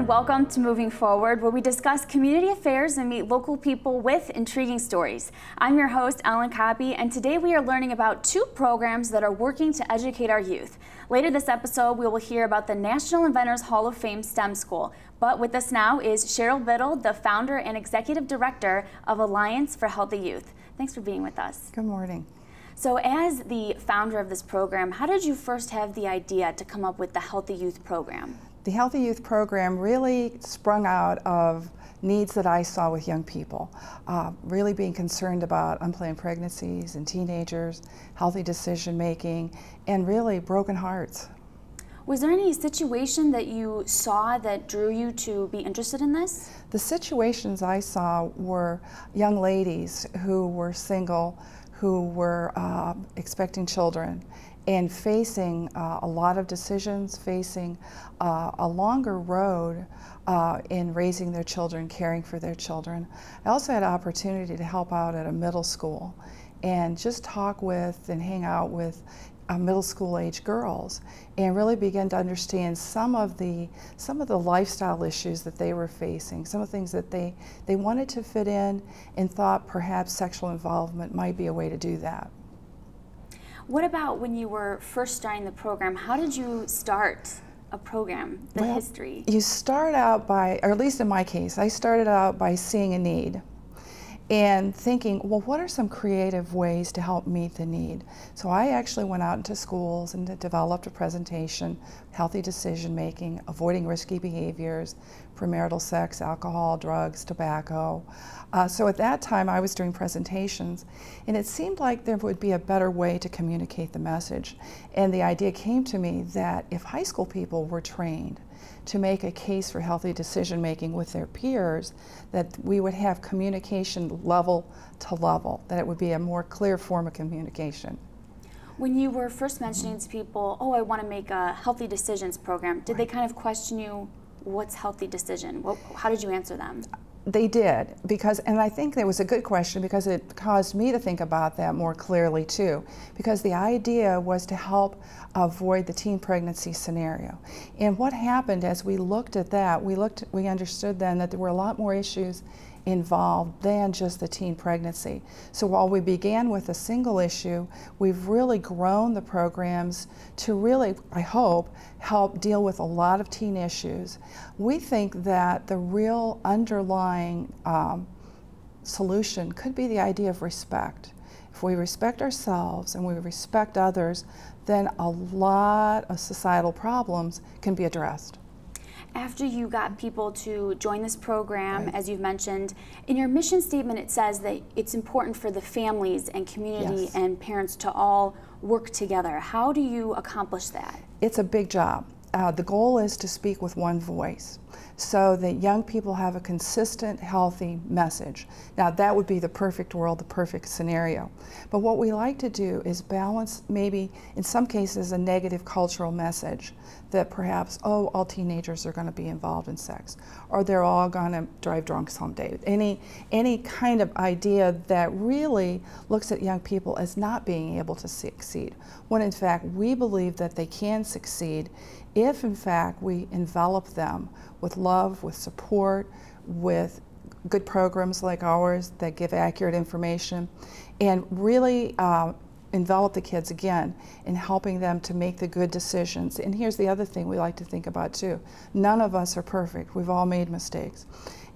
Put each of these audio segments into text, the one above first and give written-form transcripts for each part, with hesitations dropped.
and welcome to Moving Forward, where we discuss community affairs and meet local people with intriguing stories. I'm your host, Ellen Copy, and today we are learning about two programs that are working to educate our youth. Later this episode, we will hear about the National Inventors Hall of Fame STEM School. But with us now is Cheryl Biddle, the founder and executive director of Alliance for Healthy Youth. Thanks for being with us. Good morning. So as the founder of this program, how did you first have the idea to come up with the Healthy Youth program? The Healthy Youth program really sprung out of needs that I saw with young people, really being concerned about unplanned pregnancies and teenagers, healthy decision making, and really broken hearts. Was there any situation that you saw that drew you to be interested in this? The situations I saw were young ladies who were single, who were expecting children, and facing a lot of decisions, facing a longer road in raising their children, caring for their children. I also had an opportunity to help out at a middle school and just talk with and hang out with middle school age girls and really begin to understand some of the lifestyle issues that they were facing, some of the things that they wanted to fit in and thought perhaps sexual involvement might be a way to do that. What about when you were first starting the program? How did you start a program, the history? You start out by, or at least in my case, I started out by seeing a need and thinking, well, what are some creative ways to help meet the need? So I actually went out into schools and developed a presentation, healthy decision making, avoiding risky behaviors, premarital sex, alcohol, drugs, tobacco. So at that time I was doing presentations, and it seemed like there would be a better way to communicate the message. And the idea came to me that if high school people were trained to make a case for healthy decision making with their peers, that we would have communication level to level, that it would be a more clear form of communication. When you were first mentioning to people, oh, I want to make a healthy decisions program, did they kind of question you, what's healthy decision? How did you answer them? They did, and I think that was a good question because it caused me to think about that more clearly too, because the idea was to help avoid the teen pregnancy scenario. And what happened as we looked at that, we understood then that there were a lot more issues involved than just the teen pregnancy. So while we began with a single issue, we've really grown the programs to really, I hope, help deal with a lot of teen issues. We think that the real underlying solution could be the idea of respect. If we respect ourselves and we respect others, then a lot of societal problems can be addressed. After you got people to join this program, as you've mentioned, in your mission statement it says that it's important for the families and community and parents to all work together. How do you accomplish that? It's a big job. The goal is to speak with one voice so that young people have a consistent, healthy message. Now that would be the perfect world, the perfect scenario. But what we like to do is balance maybe, in some cases, a negative cultural message that perhaps, oh, all teenagers are going to be involved in sex, or they're all going to drive drunk someday. Any kind of idea that really looks at young people as not being able to succeed, when in fact we believe that they can succeed if in fact we envelop them with love, with support, with good programs like ours that give accurate information, and really envelop the kids again in helping them to make the good decisions. And here's the other thing we like to think about too. None of us are perfect. We've all made mistakes.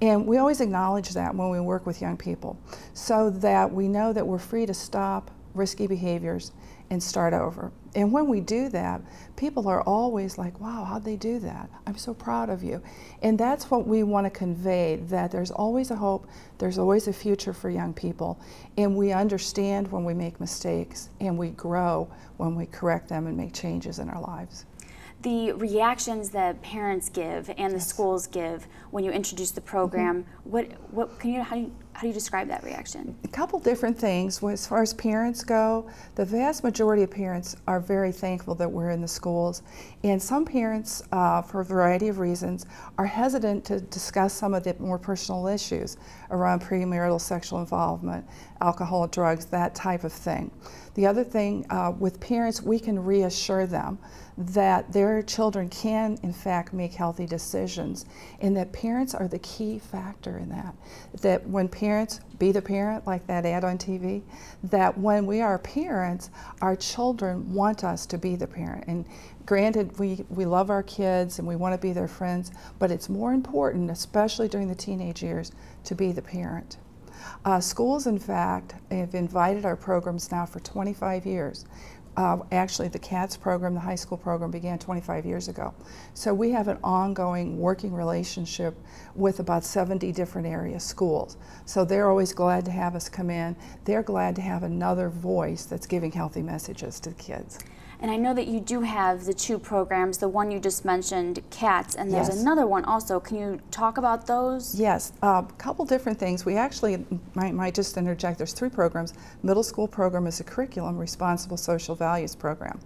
And we always acknowledge that when we work with young people, so that we know that we're free to stop risky behaviors and start over. And when we do that, people are always like, wow, how'd they do that? I'm so proud of you. And that's what we want to convey, that there's always a hope, there's always a future for young people, and we understand when we make mistakes, and we grow when we correct them and make changes in our lives. The reactions that parents give and the schools give when you introduce the program, How do you describe that reaction? A couple different things. As far as parents go, the vast majority of parents are very thankful that we're in the schools. And some parents, for a variety of reasons, are hesitant to discuss some of the more personal issues around premarital sexual involvement, alcohol, drugs, that type of thing. The other thing, with parents, we can reassure them that their children can, in fact, make healthy decisions, and that parents are the key factor in that. That when parents, be the parent, like that ad on TV, that when we are parents, our children want us to be the parent. And granted, we love our kids and we want to be their friends, but it's more important, especially during the teenage years, to be the parent. Schools, in fact, have invited our programs now for 25 years. Actually, the CATS program, the high school program, began 25 years ago. So we have an ongoing working relationship with about 70 different area schools. So they're always glad to have us come in. They're glad to have another voice that's giving healthy messages to the kids. And I know that you do have the two programs, the one you just mentioned, CATS, and there's Yes. another one also. Can you talk about those? Yes, a couple different things. We actually might just interject. There's three programs. Middle school program is a curriculum, responsible social values program.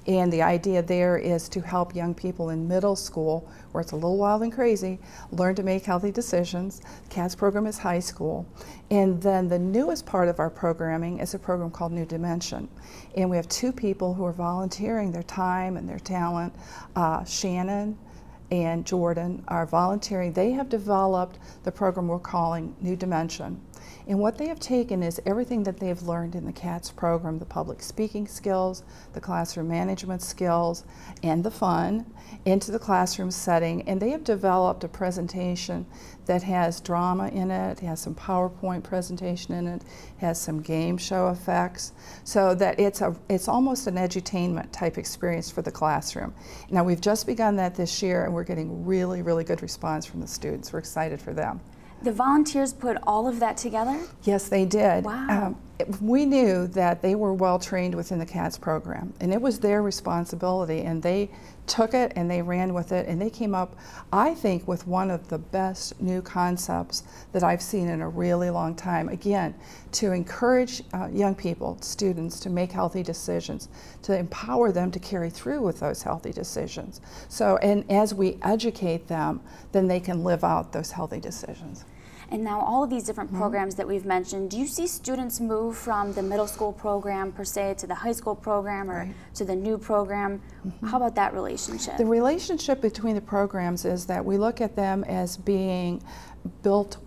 And the idea there is to help young people in middle school, where it's a little wild and crazy, learn to make healthy decisions. The CATS program is high school. And then the newest part of our programming is a program called New Dimension. And we have two people who are volunteering their time and their talent. Shannon and Jordan are volunteering. They have developed the program we're calling New Dimension. And what they have taken is everything that they've learned in the CATS program, the public speaking skills, the classroom management skills, and the fun, into the classroom setting. And they have developed a presentation that has drama in it, has some PowerPoint presentation in it, has some game show effects, so that it's almost an edutainment type experience for the classroom. Now, we've just begun that this year, and we're getting really, really good response from the students. We're excited for them. The volunteers put all of that together? Yes, they did. Wow. We knew that they were well trained within the CATS program, and it was their responsibility, and they took it and they ran with it, and they came up, I think, with one of the best new concepts that I've seen in a really long time. Again, to encourage young people, students, to make healthy decisions, to empower them to carry through with those healthy decisions. So, and as we educate them, then they can live out those healthy decisions. And now all of these different programs that we've mentioned, do you see students move from the middle school program per se to the high school program or to the new program? How about that relationship? The relationship between the programs is that we look at them as being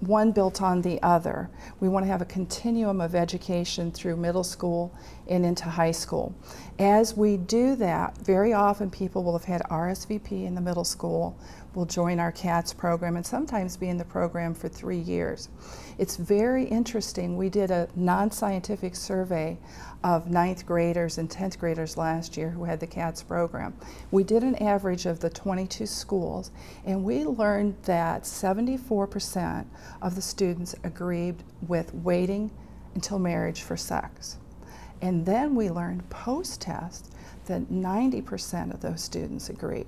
one built on the other. We want to have a continuum of education through middle school and into high school. As we do that, very often people will have had RSVP in the middle school, will join our CATS program, and sometimes be in the program for 3 years. It's very interesting. We did a non-scientific survey of 9th graders and 10th graders last year who had the CATS program. We did an average of the 22 schools, and we learned that 74% of the students agreed with waiting until marriage for sex. And then we learned post-test that 90% of those students agreed.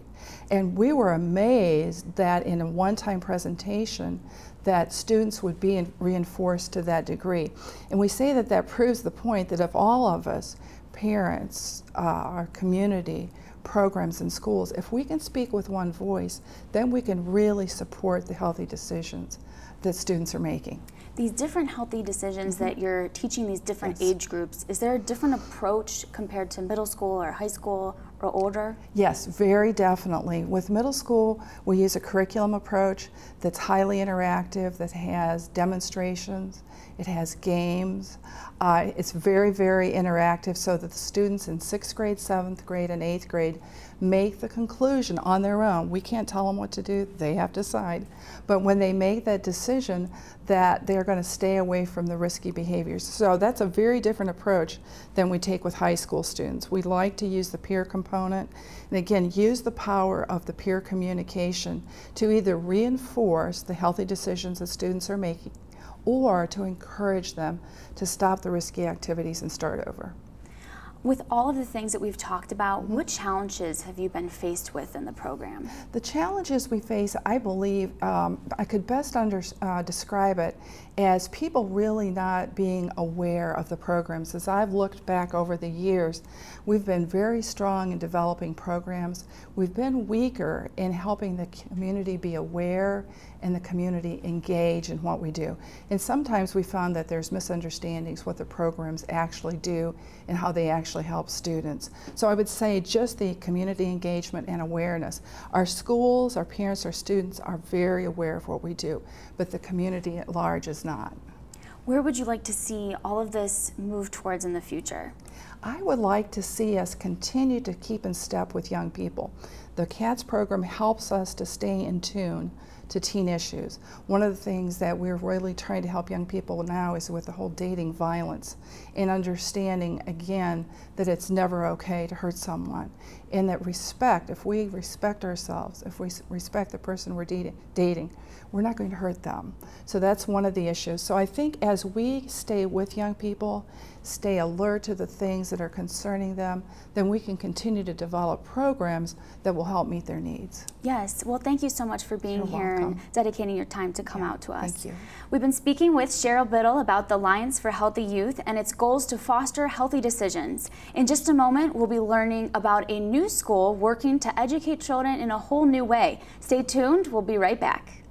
And we were amazed that in a one-time presentation that students would be reinforced to that degree. And we say that that proves the point that if all of us, parents, our community, programs and schools, if we can speak with one voice, then we can really support the healthy decisions that students are making. These different healthy decisions that you're teaching these different age groups, is there a different approach compared to middle school or high school or older? Yes, very definitely. With middle school, we use a curriculum approach that's highly interactive, that has demonstrations, it has games. It's very, very interactive so that the students in 6th grade, 7th grade, and 8th grade make the conclusion on their own. We can't tell them what to do, they have to decide. But when they make that decision, that they're going to stay away from the risky behaviors. So that's a very different approach than we take with high school students. We like to use the peer component, and again, use the power of the peer communication to either reinforce the healthy decisions that students are making, or to encourage them to stop the risky activities and start over. With all of the things that we've talked about, what challenges have you been faced with in the program? The challenges we face, I believe, I could best describe it as people really not being aware of the programs. As I've looked back over the years, we've been very strong in developing programs. We've been weaker in helping the community be aware and the community engage in what we do. And sometimes we found that there's misunderstandings what the programs actually do and how they actually help students. So I would say just the community engagement and awareness. Our schools, our parents, our students are very aware of what we do, but the community at large is not. Where would you like to see all of this move towards in the future? I would like to see us continue to keep in step with young people. The CATS program helps us to stay in tune to teen issues. One of the things that we're really trying to help young people now is with the whole dating violence and understanding again that it's never okay to hurt someone, and that respect, if we respect ourselves, if we respect the person we're dating, we're not going to hurt them. So that's one of the issues. So I think as we stay with young people, stay alert to the things that are concerning them, then we can continue to develop programs that will help meet their needs. Yes, well, thank you so much for being here and dedicating your time to come out to us. Thank you. We've been speaking with Cheryl Biddle about the Alliance for Healthy Youth and its goals to foster healthy decisions. In just a moment, we'll be learning about a new school working to educate children in a whole new way. Stay tuned, we'll be right back.